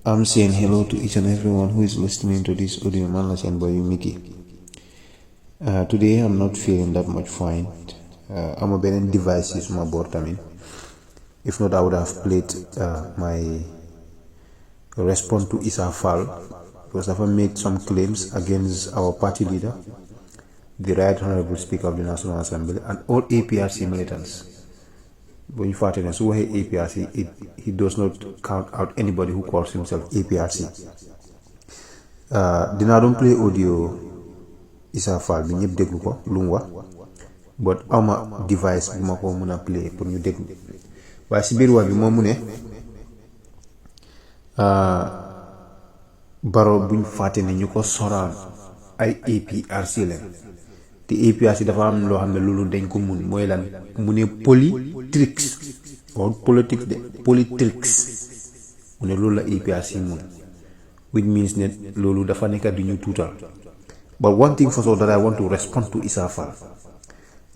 I'm saying hello to each and everyone who is listening to this audio. Man la seen boy Mickey. Today I'm not feeling that much fine. I'm a beneen device is my board tamit. If not, I would have played my response to Essa Faal because I've made some claims against our party leader, the Right Honorable Speaker of the National Assembly, and all APRC militants. When you fight in so APRC, he does not count out anybody who calls himself APRC. Dina don't play audio Essa Faal bi ñep déglu ko lu mu wax, but ama device bu ma ko mëna play pour ñu déglu. Waaye si biir wax bi moo mu ne baro buñ fàtte ne ñu ko soraan ay APRC leen te APRC dafa am loo xam ne loolu dañ ko mun mooy lan mu ne politricks or politics de politricks mu ne loolu la APRC mun, which means ne loolu dafa nekk di ñu tuutal. But one thing for sure that I want to respond to Essa Faal,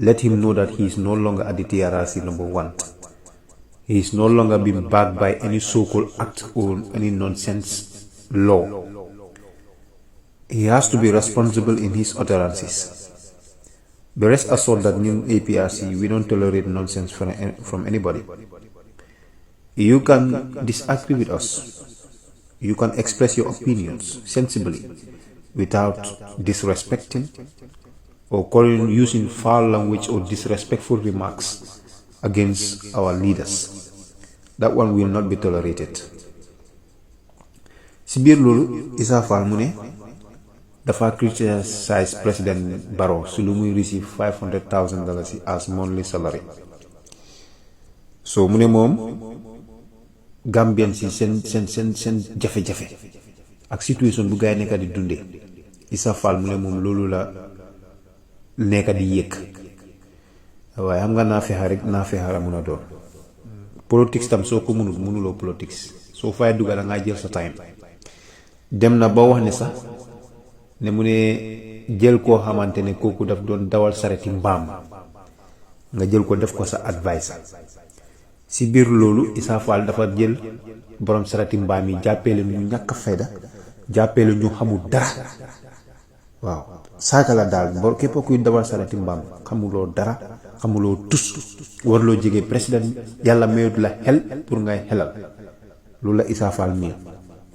let him know that he is no longer at the TRRC number one. He is no longer being backed by any so-called act or any nonsense law. He has to be responsible in his utterances. But rest assured that new APRC, we don't tolerate nonsense from anybody. You can disagree with us. You can express your opinions sensibly without disrespecting or using foul language or disrespectful remarks against our leaders. That one will not be tolerated. Si biir loolu Essa Faal mu ne dafa criticize President Barrow si lu muy receive $500,000 as monthly salary. So mu ne moom Gambian si seen jafe-jafe ak situation bu gaay nekk di dundee, Essa Faal mu ne moom loolu la nekk di yëg. waaye xam nga naa fexa rek naa fexa la mun a doon politics tam soo ko mënuloo politics soo fay dugga da ngaa jël sa time. Dem na ba wax ne sax ne mu ne jël koo xamante ne kooku daf doon dawal sareti mbaam nga jël ko def ko sa advice. Si biir loolu Essa Faal dafa jël borom sareti mbaam yi jàppee leen ñu ñàkk fayda, jàppee leen ñu xamul dara. waaw saaka la daal bor képp kuy dawal sareti mbaam xamuloo dara, xamuloo tus, warloo jege président, yàlla mayut la xel pour ngay xelal. loolu la Essa Faal mi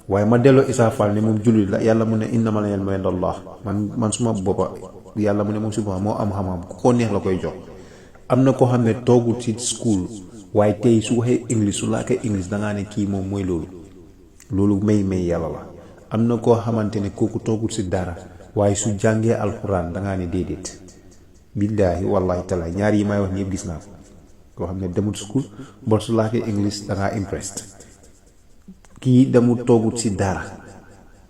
waaye ma delloo Essa Faal ne moom jullit la. yàlla mu ne innamal ilmu indallah, man suma boppa yàlla mu ne moom si boppam moo am xam-xam ku ko neex la koy jox. am na koo xam ne toogul ci school waaye tey su waxee english, su laakee english dangaa ne kii moom mooy loolu may yàlla la. am na koo xamante ne kooku toogul si dara waaye su jàngee alxuraan dangaa ne déedéet. billaahi wallahi taala ñaar yi may wax ñëpp gis naa ko. koo xam ne demul school bon su laakee english dangaa impressed. kii demul toogut si dara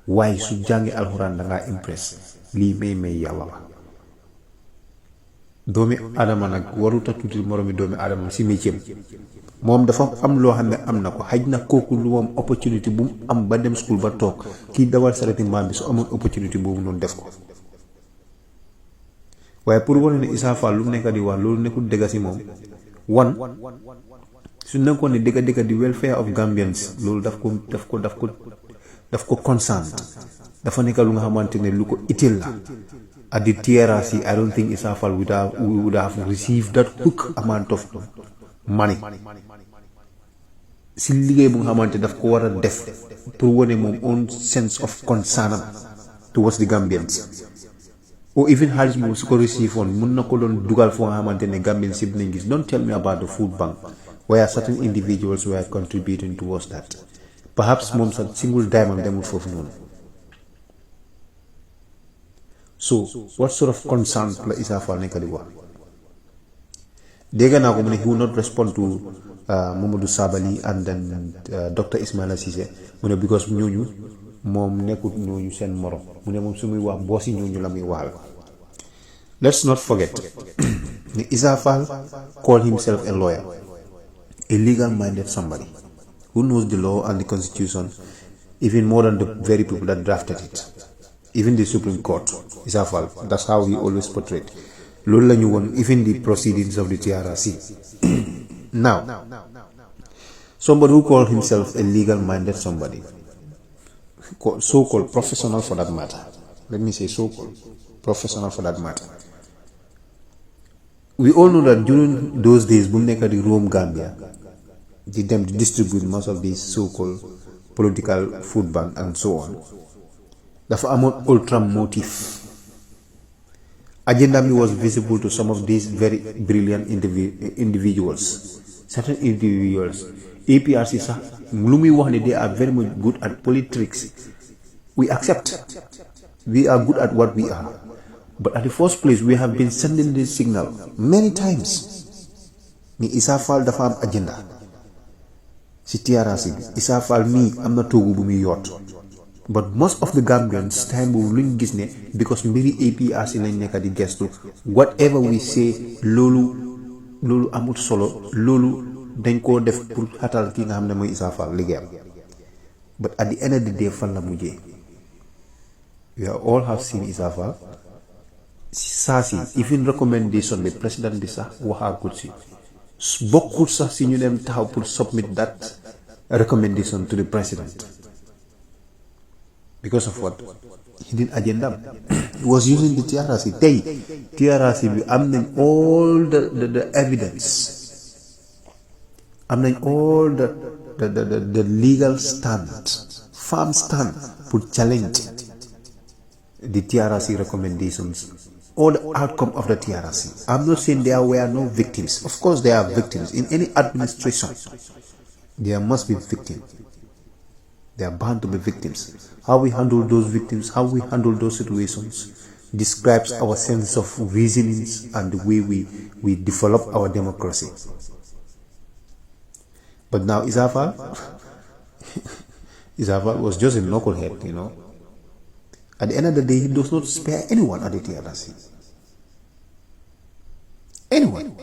waaye su jàngee alxuraan dangaa impressed. lii may yàlla la. doomi adama nag waruta tuuti moromi doomi adama si métier moom dafa am loo xam ne am na ko, xaj na kooku lu moom opportunité bu mu am ba dem school ba toog. kii dawal sareti mbaam bi su amoon opportunité boobu noonu def ko. waaye pour wane ne Essa Faal lu mu nekk di wax loolu nekkul dëgg si moom. su nekkoon ne dëgg di welfare of Gambians loolu daf ko concerned. dafa nekk lu nga xamante ne lu ko utile la. at the TRRC, I don't think Essa Faal would have received that quick amount of money. si liggéey bu nga xamante daf ko war a def pour wane moom own sense of concern towards the Gambians. or even xaalis moom su ko receive woon mun na ko doon dugal foo nga xamante ne Gambians si dinañ gis. Don't tell me about the food bank where certain individuals were contributing towards that. Perhaps moom sa single dime am demul foofu noonu. So what sort of concern la Essa Faal nekk di wax? dégg naa ko mu ne he will not respond to Mamadou Sabally and then Dr. Ismaila Ceesay mu ne because ñooñu moom nekkut ñooñu seen morom. mu ne moom su muy wax boosi ñooñu la muy waxal. Let's not forget ne Essa Faal called himself a lawyer, a legal-minded somebody who knows the law and the constitution even more than the very people that drafted it, even the Supreme Court. Essa Faal, that's how he always portrayed. loolu la ñu woon even the proceedings of the TRRC. Now, somebody who called himself a legal-minded somebody, so-called professional for that matter. Let me say so-called professional for that matter. We all know that during those days, Bumneka di roam Gambia, did them to distribute most of these so-called political food bank and so on. Dafa amon ultra motive. Agenda was visible to some of these very brilliant individuals. Certain individuals. APRC sah, they are very much good at politics. We accept. We are good at what we are. But at the first place, we have been sending this signal many times. Ni Essa Faal dafa am agenda. Si TRC, Essa Faal mi am na togu bu mi yot. But most of the Gambians time bu luñ gis ne because mbiri APRC lañ nekk di gestu, whatever we say lolu amut solo, lolu dañ ko def pour xatal ki nga xam ne mooy Essa Faal liggéeyam. But at the end of the day fan la mujjee. We all have seen Essa Faal. Sasi, even recommendation the president bi sax waxaakut si bokkut sax si ñu dem taxaw pour submit that recommendation to the president. Because of what? Hidden agenda. He was using the TRC. TRC bi am nañ all the evidence. Am nañ all the legal stand, firm stand pour challenge the TRC recommendations. All the outcome of the TRC. I'm not saying there were no victims. Of course there are victims. In any administration, there must be victims. There are bound to be victims. How we handle those victims, how we handle those situations, describes our sense of reasonings and the way we develop our democracy. But now Essa Faal was just a knucklehead, you know. At the end of the day, he does not spare anyone at the TRC. Anyone.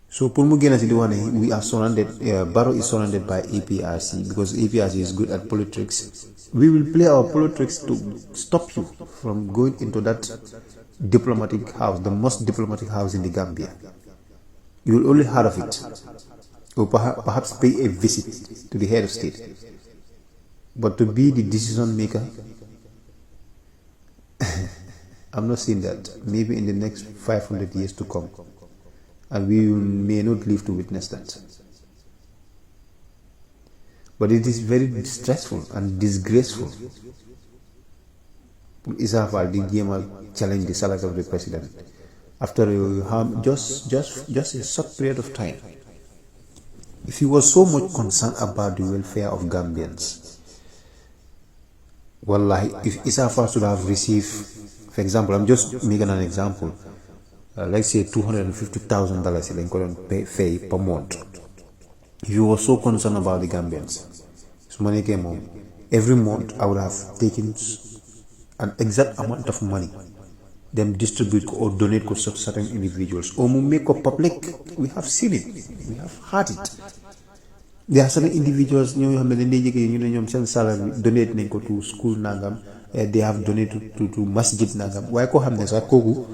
So, we are surrounded, Barrow is surrounded by APRC because APRC is good at politics. We will play our politics to stop you from going into that diplomatic house, the most diplomatic house in the Gambia. You will only hear of it, or perhaps pay a visit to the head of state. But to be the decision maker, I'm not saying that. Maybe in the next 500 years to come, and we may not live to witness that. But it is very stressful and disgraceful. Essa Faal did challenge the salary of the president after just a short period of time. If he was so much concerned about the welfare of Gambians, wallahi, if Essa Faal should have received, for example, I'm just making an example, let's say $250,000 in current pay per month. If you were so concerned about the Gambians, so money came home. Every month I would have taken an exact amount of money, then distribute or donate to certain individuals, or make it public. We have seen it, we have heard it. There are certain individuals donate to school nangam, they have donated to masjid nangam. Why ko hamne sa kogu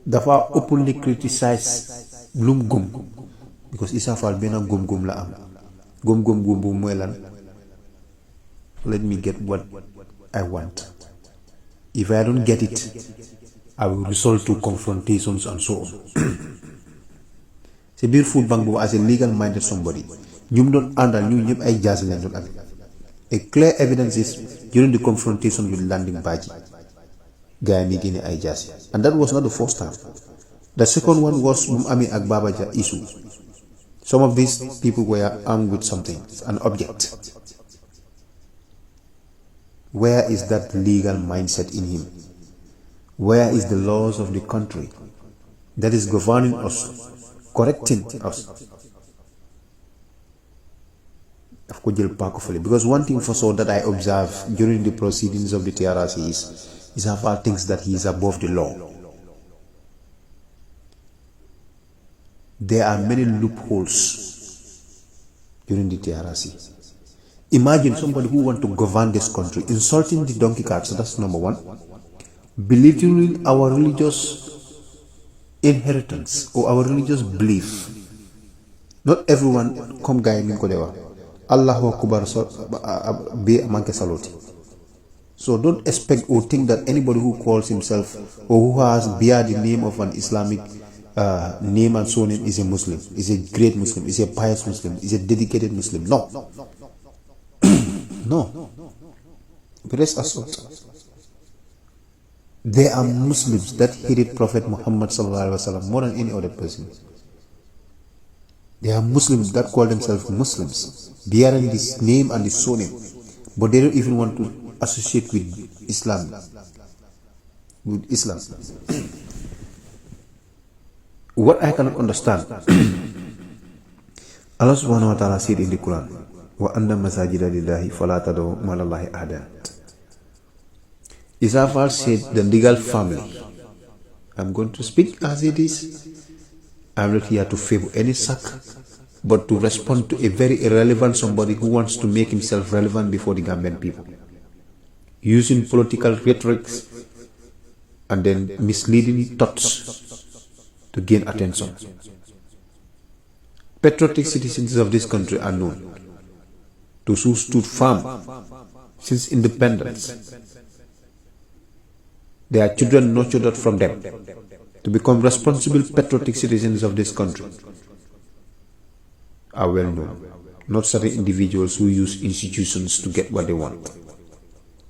dafa openly criticize lum gum because Essa Faal bena gum la am gum bu moy lan, let me get what I want. If I don't get it, I will resort to confrontations and so on. C'est bir food bank bo as a legal minded somebody. A clear evidence is during the confrontation with landing Mbye, and that was not the first time. The second one was Mumami Agbabaja issue. Some of these people were armed with something, an object. Where is that legal mindset in him? Where is the laws of the country that is governing us, correcting us? Because one thing for sure that I observe during the proceedings of the TRC is Essa Faal thinks that he is above the law. There are many loopholes during the TRC. Imagine somebody who wants to govern this country insulting the donkey carts, so that's number one. Belittling our religious inheritance or our religious belief. Not everyone come guy in Kodewa. Allahu Akbar be manke saloti. So don't expect or think that anybody who calls himself or who has bear the name of an Islamic name and so name is a Muslim, is a great Muslim, is a pious Muslim, is a dedicated Muslim. No. No. Rest assured. There are Muslims that hated Prophet Muhammad sallallahu alaihi wasallam more than any other person. There are Muslims that call themselves Muslims, bearing this name and this surname, but they don't even want to associate with Islam. What I cannot understand, Allah subhanahu wa ta'ala said in the Quran, wa anna masajida lillahi fala tad'u ma'a Allahi ahada. Faal said the legal family. I'm going to speak as it is. I'm not here to favor any sect, but to respond to a very irrelevant somebody who wants to make himself relevant before the Gambian people, using political rhetorics and then misleading thoughts to gain attention. Patriotic citizens of this country are known, those who stood firm since independence. Their children nurtured from them to become responsible patriotic citizens of this country are well known, not certain individuals who use institutions to get what they want.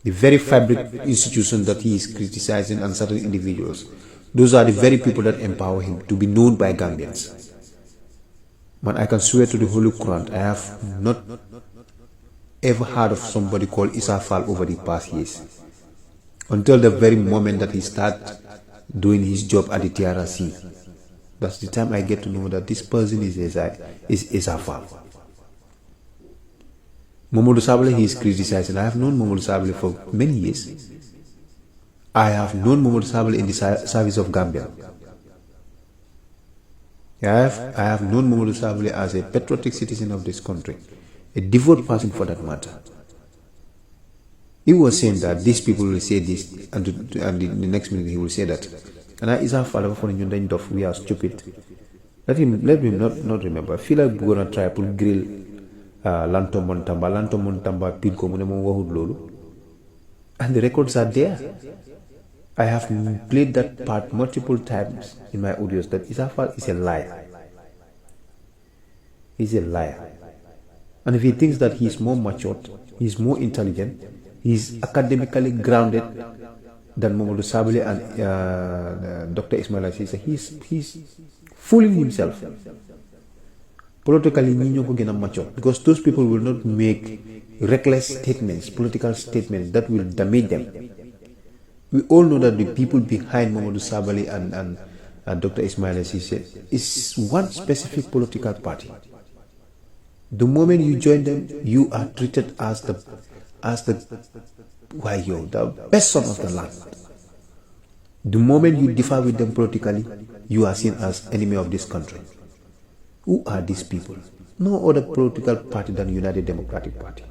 The very fabric institution that he is criticizing and certain individuals, those are the very people that empower him to be known by Gambians. Man, I can swear to the Holy Quran, I have not ever heard of somebody called Essa Faal over the past years, until the very moment that he started doing his job at the TRC. That's the time I get to know that this person is Essa Faal. Mamadou Sabally, he is criticizing. I have known Mamadou Sabally for many years. I have known Mamadou Sabally in the service of Gambia. I have known Mamadou Sabally as a patriotic citizen of this country, a devout person for that matter. He was saying that these people will say this, and the next minute he will say that. And I Essa Faal for we are stupid. Let him not remember. I feel like we're gonna try to grill Lanto Montamba Pinko Munemo Lulu. And the records are there. I have played that part multiple times in my audios that Essa Faal is a liar. He's a liar. And if he thinks that he is more matured, he is more intelligent, he is academically grounded than Mamadou Sabally and Dr. Ismail Essa, he's fooling himself. Politically, mature, because those people will not make reckless statements, political statements that will damage them. We all know that the people behind Mamadou Sabally and Dr. Ismail Essa is one specific political party. The moment you join them, you are treated as the best son of the land. The moment you differ with them politically, you are seen as enemy of this country. Who are these people? No other political party than United Democratic Party.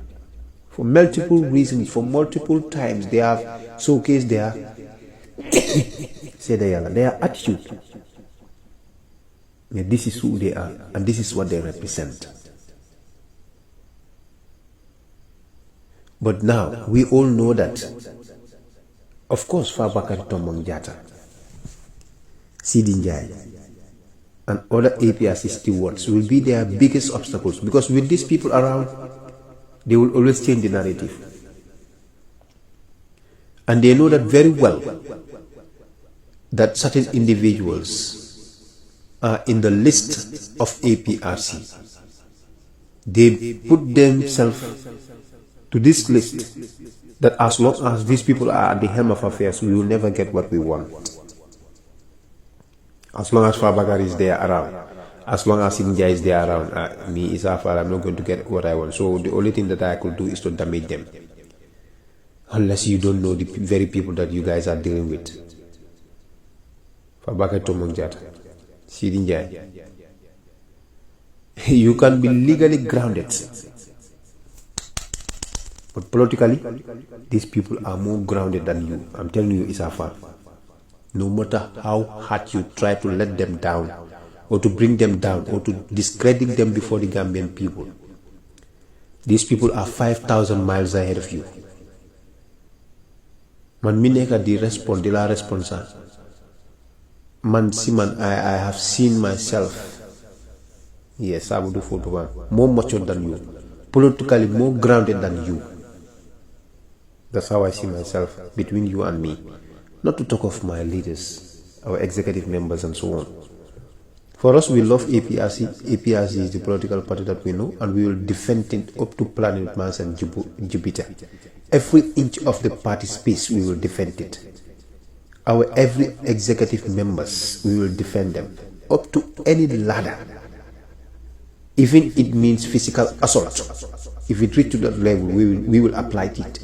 For multiple reasons, for multiple times, they have showcased their attitude. Yeah, this is who they are, and this is what they represent. But now, we all know that, of course, Fabakary Tombong Jatta, Sidi Njie, and other Aprc stewards will be their biggest obstacles, because with these people around, they will always change the narrative. And they know that very well, that certain individuals are in the list of Aprc. They put themselves to this list, that as long as these people are at the helm of affairs, we will never get what we want. As long as Fabakary is there around, as long as Mbye is there around, me, Essa Faal, I'm not going to get what I want. So the only thing that I could do is to damage them. Unless you don't know the very people that you guys are dealing with. Fabakary Tombong Jatta, Sidi Njie. You can be legally grounded, but politically, these people are more grounded than you. I'm telling you, Essa Faal. No matter how hard you try to let them down, or to bring them down, or to discredit them before the Gambian people, These people are 5,000 miles ahead of you. Man mi nekka di respond di la responsa. Man si man I have seen myself. Yes, I would do for more mature than you. Politically more grounded than you. That's how I see myself between you and me. Not to talk of my leaders, our executive members and so on. For us, we love APRC. APRC is the political party that we know, and we will defend it up to planet Mars and Jupiter. Every inch of the party space, we will defend it. Our every executive members, we will defend them up to any ladder. Even it means physical assault. If it reaches to that level, we will apply it.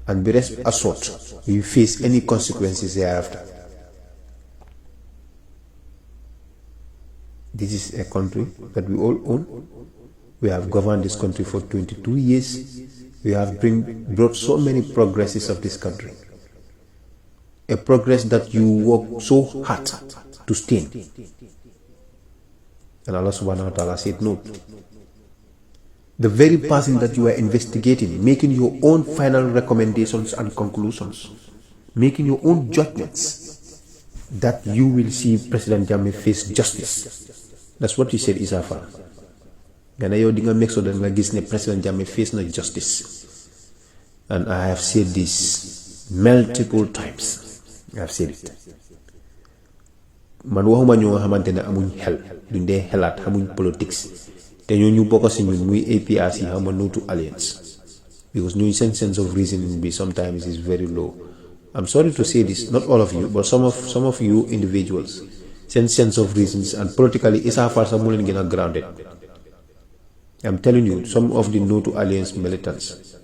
And the rest assault, we face any consequences thereafter. This is a country that we all own. We have governed this country for 22 years. We have brought so many progresses of this country. A progress that you work so hard to stain. And Allah subhanahu wa ta'ala said no. The very person that you are investigating, making your own final recommendations and conclusions, making your own judgments, that you will see President Jammeh face justice. That's what he said, Essa Faal. Gana yow di nga make sure that nga gis ne President Jammeh face no justice. And I have said this multiple times. I have said it. Man waxuma ñoo xamante ne amuñ xel duñ dee xelaat xamuñ politics te ñoo ñu bokk si ñun muy APRC xama no to alliance because ñooñu seen sense of reasoning bi sometimes is very low. I'm sorry to say this, not all of you, but some of you individuals seen sense of reasons and politically Essa Faal sax mu leen gën a grounded. I'm telling you, some of the no to alliance militants,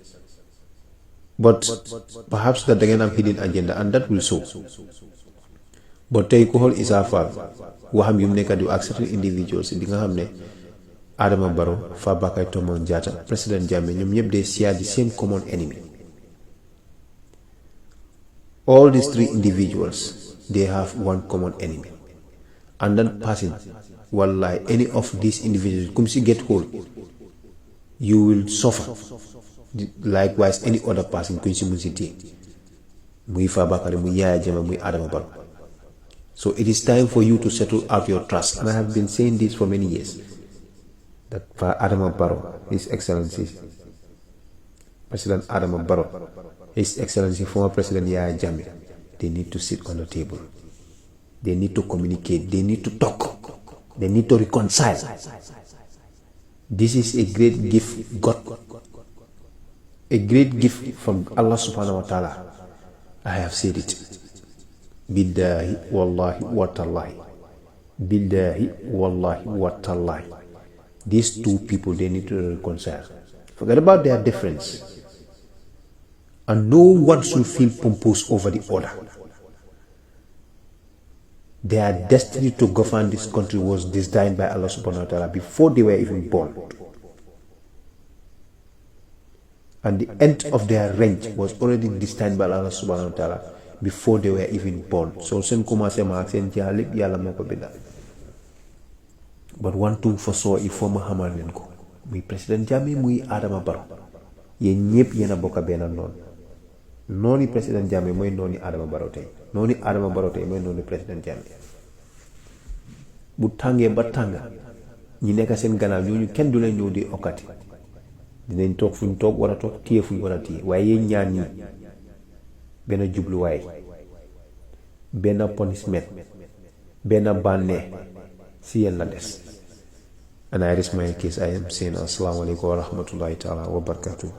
but perhaps that again am hidden agenda and that will show. But tey ku xool Essa Faal waxam yu mu nekk di ak certain individuals di nga xam ne Adama Barrow, Fabakary Tombong Jatta, President Jammeh ñoom ñëpp they share the same common enemy. All these three individuals, they have one common enemy. And that person, wallahi, any of these individuals, come si get hold, you will suffer. Likewise, any other person, come si musiti, muy Fabakary, muy Yaya Jammeh, muy Adama Barrow. So it is time for you to settle out your trust. And I have been saying this for many years. That for Adama Barrow, His Excellency, President Adama Barrow, His Excellency, former President Yaya Jammeh, they need to sit on the table. They need to communicate. They need to talk. They need to reconcile. This is a great gift, God. A great gift from Allah subhanahu wa ta'ala. I have said it. Billahi wallahi wa tallahi. Billahi wallahi wa tallahi. These two people, they need to reconcile. Forget about their difference. And no one should feel pompous over the other. Their destiny to govern this country was designed by Allah subhanahu wa ta'ala before they were even born. And the end of their range was already destined by Allah subhanahu wa ta'ala before they were even born. So sen commencé ma ak sen jalib yalla moko binda. But one thing for sure, il faut ma xamal len ko. Muy President Jammeh muy Adama Barrow. Yeen ñepp yena bokka ben non. Noni President Jammeh moy noni Adama Barrow tay. Noni Adama Barrow tay moy noni President Jammeh. Bu tangé ba tanga ñi nekk seen gannaaw ñooñu kenn du leen ñëw di okati. Dinañ toog fuñ toog wala toog téye fuñ wala téye waaye yéen ñaan ñi benn jubluwaay benn punishment benn bànnee si yéen la des. And I raise my case. I am saying assalamu alaikum wa rahmatullahi ta'ala wa barakatuh.